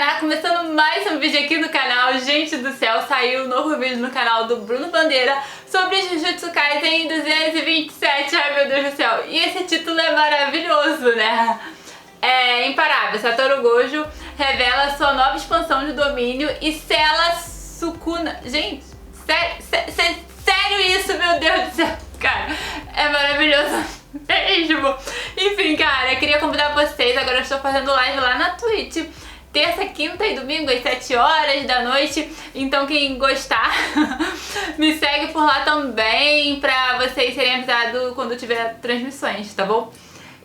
canal, começando mais um vídeo aqui no canal. Gente do céu, saiu um novo vídeo no canal do Bruno Bandeira sobre Jujutsu Kaisen 227, ai meu Deus do céu. E esse título é maravilhoso, né? É imparável. Satoru Gojo revela sua nova expansão de domínio e sela Sukuna. Gente, sério isso, meu Deus do céu. Cara, é maravilhoso mesmo. Enfim, cara, eu queria convidar vocês. Agora eu estou fazendo live lá na Twitch, terça, quinta e domingo às 7 horas da noite. Então quem gostar me segue por lá também, pra vocês serem avisados quando tiver transmissões, tá bom?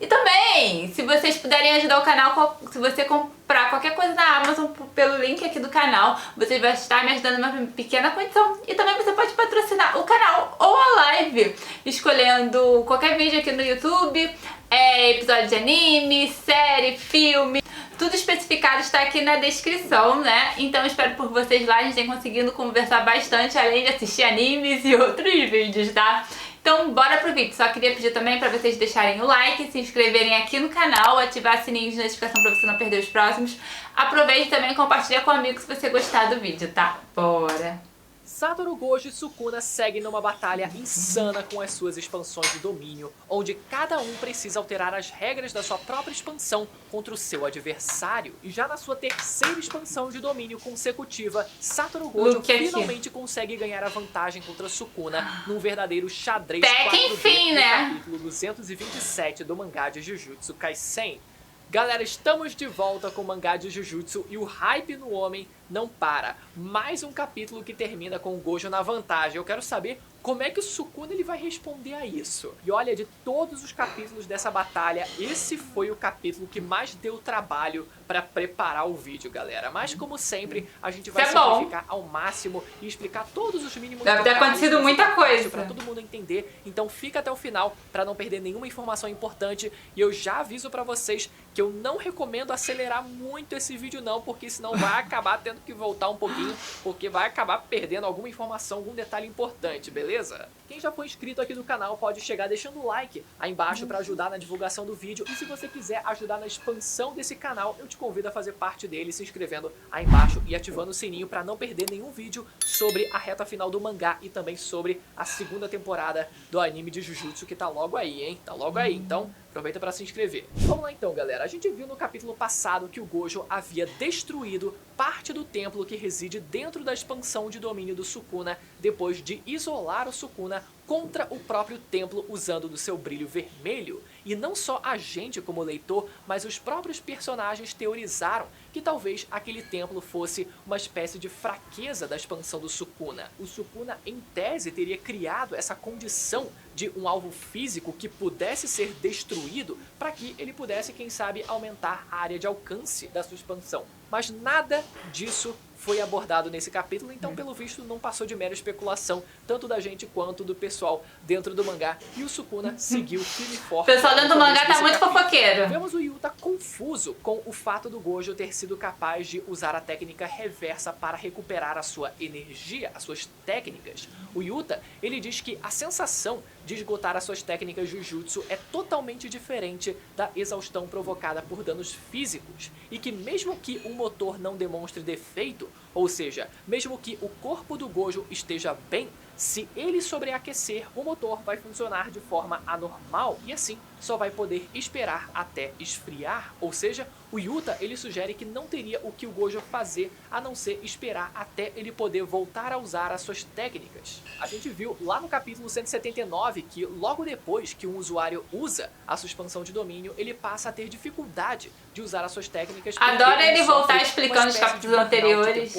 E também, se vocês puderem ajudar o canal, se você comprar qualquer coisa na Amazon pelo link aqui do canal, você vai estar me ajudando uma pequena condição. E também você pode patrocinar o canal ou a live, escolhendo qualquer vídeo aqui no YouTube, episódio de anime, série, filme. Tudo especificado está aqui na descrição, né? Então eu espero por vocês lá, a gente tem conseguido conversar bastante, além de assistir animes e outros vídeos, tá? Então bora pro vídeo. Só queria pedir também pra vocês deixarem o like, se inscreverem aqui no canal, ativar o sininho de notificação pra você não perder os próximos. Aproveite também e compartilha com amigos se você gostar do vídeo, tá? Bora! Satoru Gojo e Sukuna seguem numa batalha insana com as suas expansões de domínio, onde cada um precisa alterar as regras da sua própria expansão contra o seu adversário. E já na sua terceira expansão de domínio consecutiva, Satoru Gojo finalmente consegue ganhar a vantagem contra Sukuna num verdadeiro xadrez 4D no capítulo 227 do mangá de Jujutsu Kaisen. Galera, estamos de volta com o mangá de Jujutsu e o hype no homem não para. Mais um capítulo que termina com o Gojo na vantagem. Eu quero saber como é que o Sukuna ele vai responder a isso. E olha, de todos os capítulos dessa batalha, esse foi o capítulo que mais deu trabalho para preparar o vídeo, galera. Mas como sempre, a gente vai simplificar ao máximo e explicar todos os mínimos detalhes. Deve ter acontecido muita coisa para todo mundo entender. Então fica até o final para não perder nenhuma informação importante. E eu já aviso para vocês que eu não recomendo acelerar muito esse vídeo não, porque senão vai acabar tendo que voltar um pouquinho, porque vai acabar perdendo alguma informação, algum detalhe importante, beleza? Quem já foi inscrito aqui no canal pode chegar deixando o like aí embaixo para ajudar na divulgação do vídeo. E se você quiser ajudar na expansão desse canal, eu te convido a fazer parte dele se inscrevendo aí embaixo e ativando o sininho para não perder nenhum vídeo sobre a reta final do mangá e também sobre a segunda temporada do anime de Jujutsu, que tá logo aí, hein? Tá logo aí, então aproveita para se inscrever. Vamos lá então, galera. A gente viu no capítulo passado que o Gojo havia destruído parte do templo que reside dentro da expansão de domínio do Sukuna, depois de isolar o Sukuna contra o próprio templo usando do seu brilho vermelho. E não só a gente como leitor, mas os próprios personagens teorizaram que talvez aquele templo fosse uma espécie de fraqueza da expansão do Sukuna. O Sukuna, em tese, teria criado essa condição de um alvo físico que pudesse ser destruído para que ele pudesse, quem sabe, aumentar a área de alcance da sua expansão. Mas nada disso foi abordado nesse capítulo, então pelo visto não passou de mera especulação, tanto da gente quanto do pessoal dentro do mangá, e o Sukuna seguiu firme e forte. O pessoal dentro do mangá tá muito fofoqueiro. Vemos o Yuta confuso com o fato do Gojo ter sido capaz de usar a técnica reversa para recuperar a sua energia, as suas técnicas. O Yuta, ele diz que a sensação de esgotar as suas técnicas Jujutsu é totalmente diferente da exaustão provocada por danos físicos, e que mesmo que o motor não demonstre defeito, ou seja, mesmo que o corpo do Gojo esteja bem, se ele sobreaquecer, o motor vai funcionar de forma anormal e assim só vai poder esperar até esfriar. Ou seja, o Yuta ele sugere que não teria o que o Gojo fazer a não ser esperar até ele poder voltar a usar as suas técnicas. A gente viu lá no capítulo 179 que logo depois que um usuário usa a sua expansão de domínio, ele passa a ter dificuldade de usar as suas técnicas. Adoro ele voltar explicando os capítulos anteriores.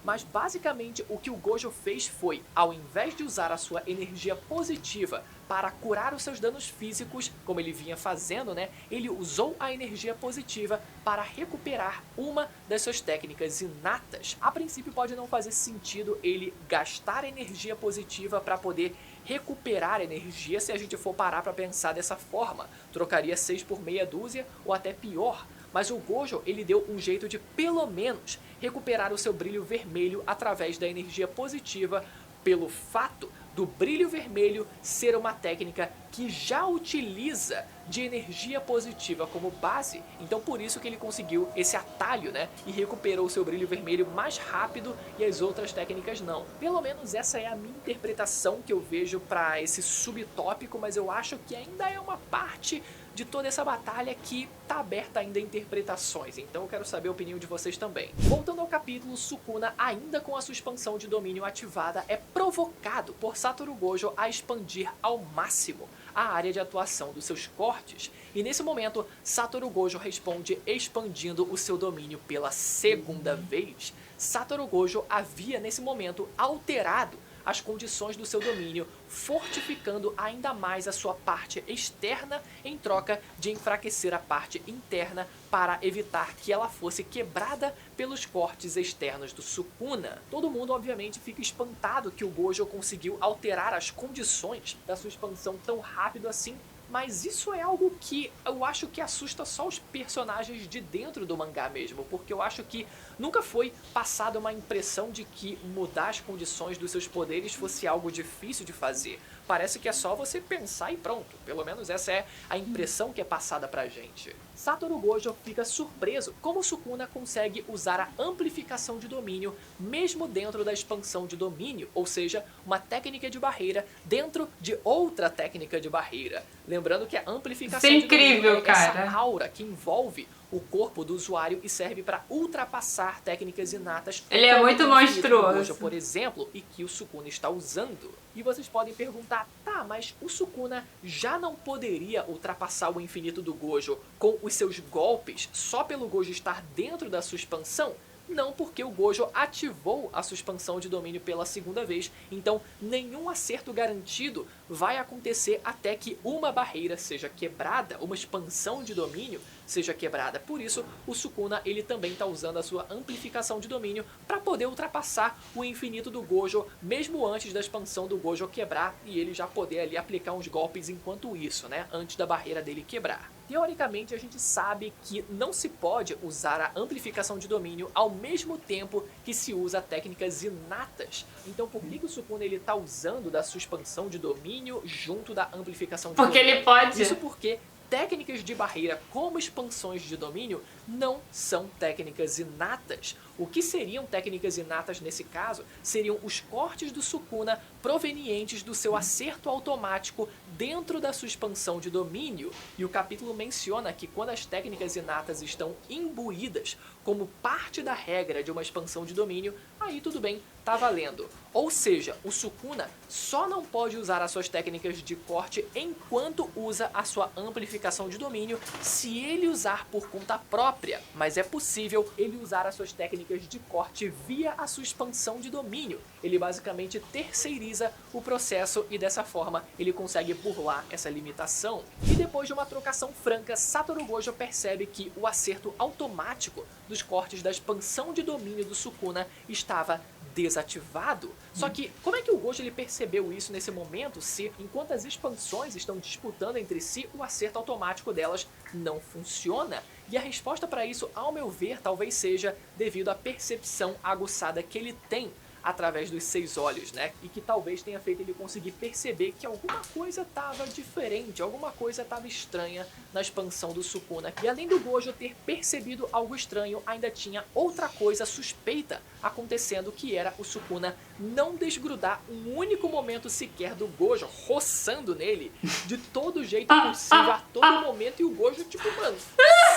Mas basicamente o que o Gojo fez foi, ao invés de usar a sua energia positiva para curar os seus danos físicos, como ele vinha fazendo, né? Ele usou a energia positiva para recuperar uma das suas técnicas inatas. A princípio pode não fazer sentido ele gastar energia positiva para poder recuperar energia se a gente for parar para pensar dessa forma. Trocaria 6 por meia dúzia ou até pior. Mas o Gojo, ele deu um jeito de pelo menos recuperar o seu brilho vermelho através da energia positiva, pelo fato do brilho vermelho ser uma técnica que já utiliza de energia positiva como base, então por isso que ele conseguiu esse atalho, né, e recuperou seu brilho vermelho mais rápido e as outras técnicas não. Pelo menos essa é a minha interpretação que eu vejo para esse subtópico, mas eu acho que ainda é uma parte de toda essa batalha que tá aberta ainda a interpretações, então eu quero saber a opinião de vocês também. Voltando ao capítulo, Sukuna, ainda com a sua expansão de domínio ativada, é provocado por Satoru Gojo a expandir ao máximo a área de atuação dos seus cortes, e nesse momento Satoru Gojo responde expandindo o seu domínio pela segunda vez. Satoru Gojo havia nesse momento alterado as condições do seu domínio, fortificando ainda mais a sua parte externa em troca de enfraquecer a parte interna para evitar que ela fosse quebrada pelos cortes externos do Sukuna. Todo mundo obviamente fica espantado que o Gojo conseguiu alterar as condições da sua expansão tão rápido assim, mas isso é algo que eu acho que assusta só os personagens de dentro do mangá mesmo, porque eu acho que nunca foi passada uma impressão de que mudar as condições dos seus poderes fosse algo difícil de fazer. Parece que é só você pensar e pronto, pelo menos essa é a impressão que é passada pra gente. Satoru Gojo fica surpreso como Sukuna consegue usar a amplificação de domínio mesmo dentro da expansão de domínio, ou seja, uma técnica de barreira dentro de outra técnica de barreira. Lembrando que a amplificação Isso é de domínio incrível, é cara. essa aura que envolve o corpo do usuário e serve para ultrapassar técnicas inatas. Ele é muito monstruoso. Gojo, por exemplo, e que o Sukuna está usando. E vocês podem perguntar, tá, mas o Sukuna já não poderia ultrapassar o infinito do Gojo com os seus golpes só pelo Gojo estar dentro da sua expansão? Não, porque o Gojo ativou a sua expansão de domínio pela segunda vez, então nenhum acerto garantido vai acontecer até que uma barreira seja quebrada, uma expansão de domínio seja quebrada. Por isso, o Sukuna ele também está usando a sua amplificação de domínio para poder ultrapassar o infinito do Gojo, mesmo antes da expansão do Gojo quebrar e ele já poder ali aplicar uns golpes enquanto isso, né, antes da barreira dele quebrar. Teoricamente, a gente sabe que não se pode usar a amplificação de domínio ao mesmo tempo que se usa técnicas inatas. Então, por que o Sukuna ele tá usando da sua expansão de domínio junto da amplificação de Porque domínio? ele pode. Isso porque técnicas de barreira como expansões de domínio não são técnicas inatas. O que seriam técnicas inatas nesse caso seriam os cortes do Sukuna provenientes do seu acerto automático dentro da sua expansão de domínio. E o capítulo menciona que quando as técnicas inatas estão imbuídas como parte da regra de uma expansão de domínio, aí tudo bem, tá valendo. Ou seja, o Sukuna só não pode usar as suas técnicas de corte enquanto usa a sua amplificação de domínio se ele usar por conta própria, mas é possível ele usar as suas técnicas de corte via a sua expansão de domínio. Ele basicamente terceiriza o processo e dessa forma ele consegue burlar essa limitação. E depois de uma trocação franca, Satoru Gojo percebe que o acerto automático dos cortes da expansão de domínio do Sukuna estava desativado. Só que como é que o Gojo ele percebeu isso nesse momento se, enquanto as expansões estão disputando entre si, o acerto automático delas não funciona? E a resposta para isso, ao meu ver, talvez seja devido à percepção aguçada que ele tem através dos 6 olhos, né? E que talvez tenha feito ele conseguir perceber que alguma coisa estava diferente, alguma coisa estava estranha na expansão do Sukuna. E além do Gojo ter percebido algo estranho, ainda tinha outra coisa suspeita acontecendo, que era o Sukuna não desgrudar um único momento sequer do Gojo, roçando nele de todo jeito possível, a todo momento, e o Gojo tipo, mano,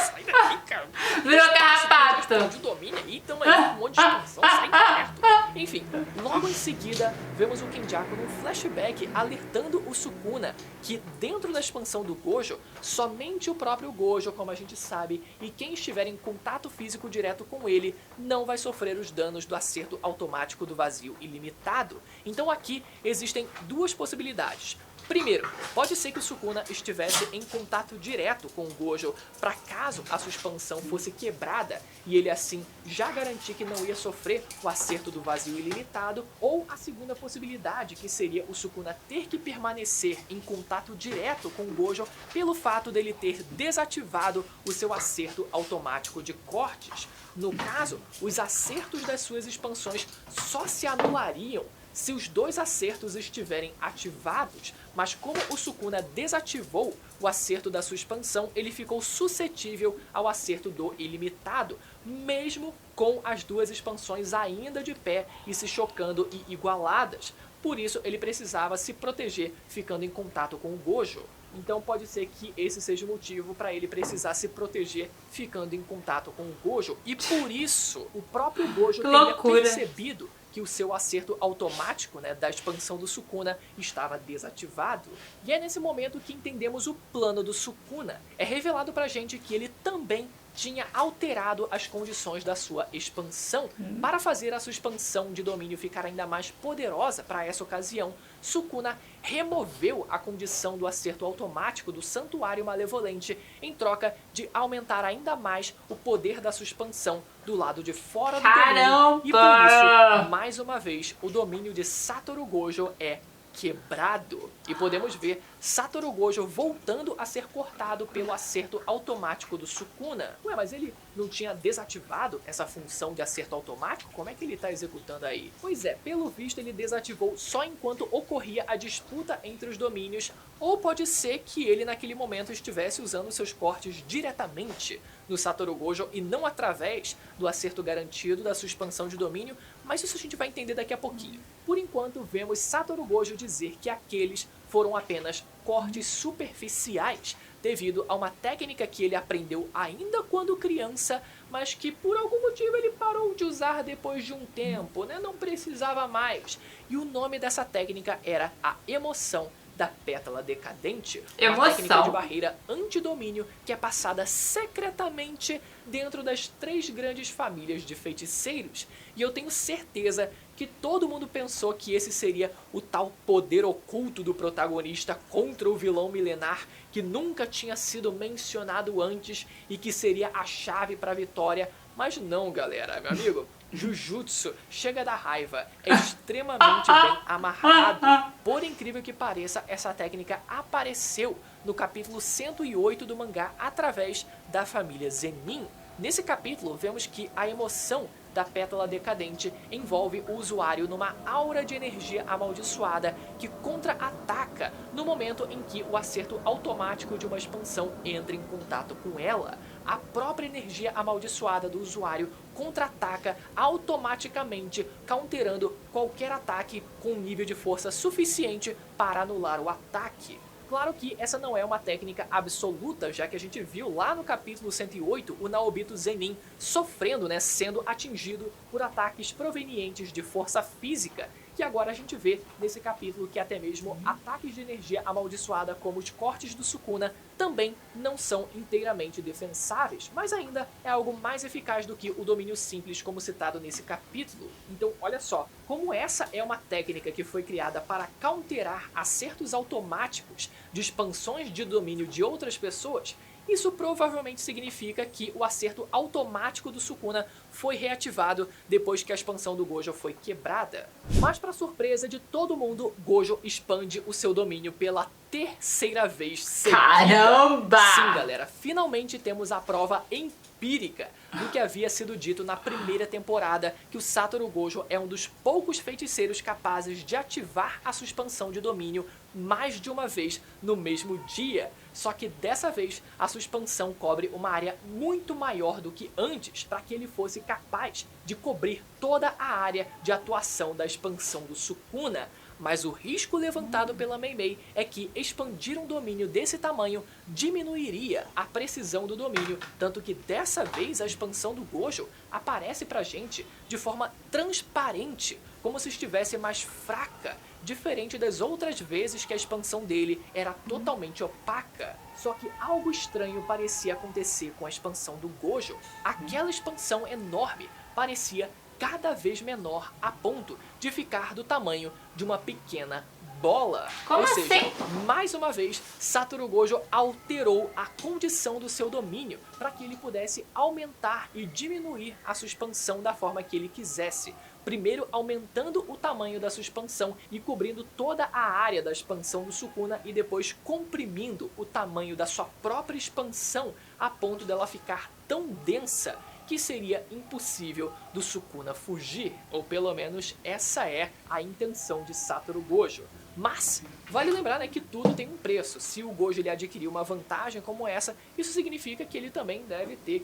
sai daqui, cara. Virou carrapato. De domínio aí, tamo aí com um monte de expansão, sai perto. Enfim, logo em seguida, vemos o Kenjaku num flashback alertando o Sukuna que dentro da expansão do Gojo, somente o próprio Gojo, como a gente sabe, e quem estiver em contato físico direto com ele, não vai sofrer os danos do acerto automático do vazio ilimitado. Então aqui existem duas possibilidades. Primeiro, pode ser que o Sukuna estivesse em contato direto com o Gojo para caso a sua expansão fosse quebrada e ele assim já garantir que não ia sofrer o acerto do vazio ilimitado, ou a segunda possibilidade, que seria o Sukuna ter que permanecer em contato direto com o Gojo pelo fato dele ter desativado o seu acerto automático de cortes. No caso, os acertos das suas expansões só se anulariam se os dois acertos estiverem ativados, mas como o Sukuna desativou o acerto da sua expansão, ele ficou suscetível ao acerto do ilimitado, mesmo com as duas expansões ainda de pé e se chocando e igualadas. Por isso ele precisava se proteger ficando em contato com o Gojo. Então pode ser que esse seja o motivo para ele precisar se proteger ficando em contato com o Gojo. E por isso o próprio Gojo teria percebido que o seu acerto automático, né, da expansão do Sukuna estava desativado. E é nesse momento que entendemos o plano do Sukuna. É revelado pra gente que ele também tinha alterado as condições da sua expansão. Para fazer a sua expansão de domínio ficar ainda mais poderosa para essa ocasião, Sukuna removeu a condição do acerto automático do Santuário Malevolente em troca de aumentar ainda mais o poder da sua expansão do lado de fora do domínio. E por isso, mais uma vez, o domínio de Satoru Gojo é quebrado. E podemos ver Satoru Gojo voltando a ser cortado pelo acerto automático do Sukuna. Ué, mas ele não tinha desativado essa função de acerto automático? Como é que ele está executando aí? Pois é, pelo visto ele desativou só enquanto ocorria a disputa entre os domínios, ou pode ser que ele naquele momento estivesse usando seus cortes diretamente no Satoru Gojo e não através do acerto garantido da sua expansão de domínio, mas isso a gente vai entender daqui a pouquinho. Por enquanto, vemos Satoru Gojo dizer que aqueles foram apenas cortes superficiais, devido a uma técnica que ele aprendeu ainda quando criança, mas que por algum motivo ele parou de usar depois de um tempo, né? Não precisava mais. E o nome dessa técnica era a emoção da pétala decadente, uma técnica de barreira antidomínio que é passada secretamente dentro das 3 grandes famílias de feiticeiros. E eu tenho certeza que todo mundo pensou que esse seria o tal poder oculto do protagonista contra o vilão milenar que nunca tinha sido mencionado antes e que seria a chave para a vitória. Mas não, galera, meu amigo. Jujutsu chega da raiva, é extremamente bem amarrado. Por incrível que pareça, essa técnica apareceu no capítulo 108 do mangá através da família Zenin. Nesse capítulo, vemos que a emoção da pétala decadente envolve o usuário numa aura de energia amaldiçoada que contra-ataca no momento em que o acerto automático de uma expansão entra em contato com ela. A própria energia amaldiçoada do usuário contra-ataca automaticamente, counterando qualquer ataque com nível de força suficiente para anular o ataque. Claro que essa não é uma técnica absoluta, já que a gente viu lá no capítulo 108 o Naobito Zenin sofrendo, né, sendo atingido por ataques provenientes de força física. Que agora a gente vê nesse capítulo que até mesmo ataques de energia amaldiçoada como os cortes do Sukuna também não são inteiramente defensáveis, mas ainda é algo mais eficaz do que o domínio simples como citado nesse capítulo. Então olha só, como essa é uma técnica que foi criada para counterar acertos automáticos de expansões de domínio de outras pessoas, isso provavelmente significa que o acerto automático do Sukuna foi reativado depois que a expansão do Gojo foi quebrada. Mas para surpresa de todo mundo, Gojo expande o seu domínio pela terceira vez seguida. Caramba! Sim, galera, finalmente temos a prova empírica do que havia sido dito na primeira temporada, que o Satoru Gojo é um dos poucos feiticeiros capazes de ativar a sua expansão de domínio mais de uma vez no mesmo dia. Só que dessa vez a sua expansão cobre uma área muito maior do que antes, para que ele fosse capaz de cobrir toda a área de atuação da expansão do Sukuna. Mas o risco levantado pela Mei Mei é que expandir um domínio desse tamanho diminuiria a precisão do domínio, tanto que dessa vez a expansão do Gojo aparece pra gente de forma transparente, como se estivesse mais fraca, diferente das outras vezes que a expansão dele era totalmente opaca. Só que algo estranho parecia acontecer com a expansão do Gojo. Aquela expansão enorme parecia cada vez menor, a ponto de ficar do tamanho de uma pequena bola. Como Ou seja, assim? mais uma vez, Satoru Gojo alterou a condição do seu domínio para que ele pudesse aumentar e diminuir a sua expansão da forma que ele quisesse. Primeiro aumentando o tamanho da sua expansão e cobrindo toda a área da expansão do Sukuna, e depois comprimindo o tamanho da sua própria expansão a ponto dela ficar tão densa que seria impossível do Sukuna fugir, ou pelo menos essa é a intenção de Satoru Gojo. Mas vale lembrar, né, que tudo tem um preço. Se o Gojo ele adquirir uma vantagem como essa, isso significa que ele também deve ter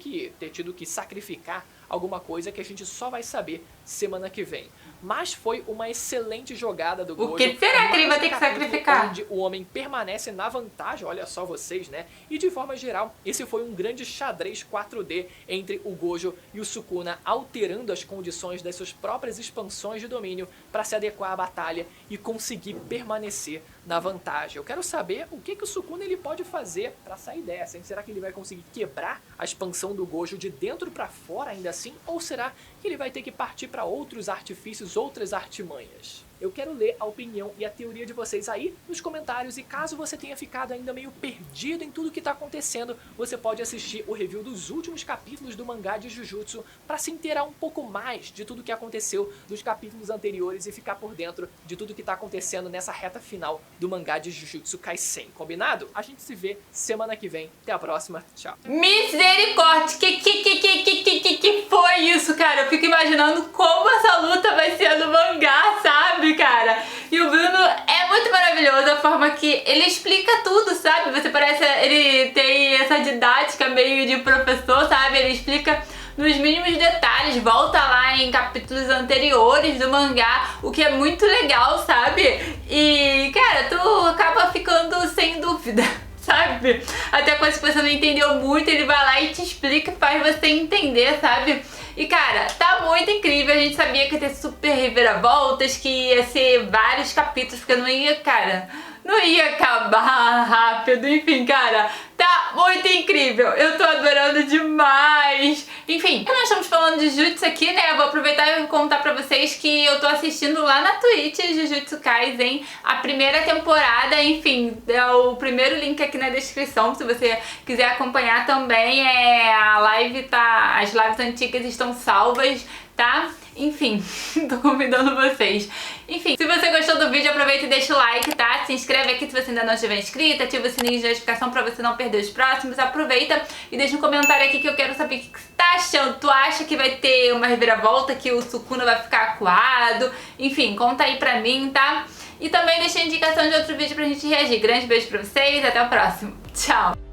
tido que sacrificar alguma coisa que a gente só vai saber semana que vem. Mas foi uma excelente jogada do Gojo. O que será que ele vai ter que sacrificar? Onde o homem permanece na vantagem, olha só vocês, né? E de forma geral, esse foi um grande xadrez 4D entre o Gojo e o Sukuna, alterando as condições das suas próprias expansões de domínio para se adequar à batalha e conseguir permanecer na vantagem. Eu quero saber o que o Sukuna ele pode fazer para sair dessa, hein? Será que ele vai conseguir quebrar a expansão do Gojo de dentro para fora ainda assim? Ou será que ele vai ter que partir para outros artifícios, outras artimanhas? Eu quero ler a opinião e a teoria de vocês aí nos comentários, e caso você tenha ficado ainda meio perdido em tudo que está acontecendo, você pode assistir o review dos últimos capítulos do mangá de Jujutsu para se inteirar um pouco mais de tudo que aconteceu nos capítulos anteriores e ficar por dentro de tudo que está acontecendo nessa reta final do mangá de Jujutsu Kaisen. Combinado? A gente se vê semana que vem. Até a próxima. Tchau. Misericórdia! Que foi isso, cara? Eu fico imaginando como essa luta vai ser no mangá, sabe, cara? E o Bruno é muito maravilhoso a forma que ele explica tudo, sabe? Você parece... Ele tem essa didática meio de professor, sabe? Ele explica nos mínimos detalhes, volta lá em capítulos anteriores do mangá, o que é muito legal, sabe? E, cara, tu acaba ficando sem dúvida, sabe? Até coisa que você não entendeu muito, ele vai lá e te explica e faz você entender, sabe? E, cara, tá muito incrível. A gente sabia que ia ter super reviravoltas, que ia ser vários capítulos, porque não ia, cara, não ia acabar rápido. Enfim, cara, tá muito incrível. Eu tô adorando demais. Enfim, nós estamos falando de Jujutsu aqui, né? Eu vou aproveitar e contar pra vocês que eu tô assistindo lá na Twitch Jujutsu Kaisen a primeira temporada. Enfim, é o primeiro link aqui na descrição, se você quiser acompanhar também. A live tá... As lives antigas estão salvas, tá? Enfim, tô convidando vocês. Enfim, se você gostou do vídeo, aproveita e deixa o like, tá? Se inscreve aqui se você ainda não estiver inscrito, ativa o sininho de notificação pra você não perder os próximos. Aproveita e deixa um comentário aqui que eu quero saber o que você tá achando. Tu acha que vai ter uma reviravolta, que o Sukuna vai ficar acuado? Enfim, conta aí pra mim, tá? E também deixa a indicação de outro vídeo pra gente reagir. Grande beijo pra vocês, até o próximo. Tchau!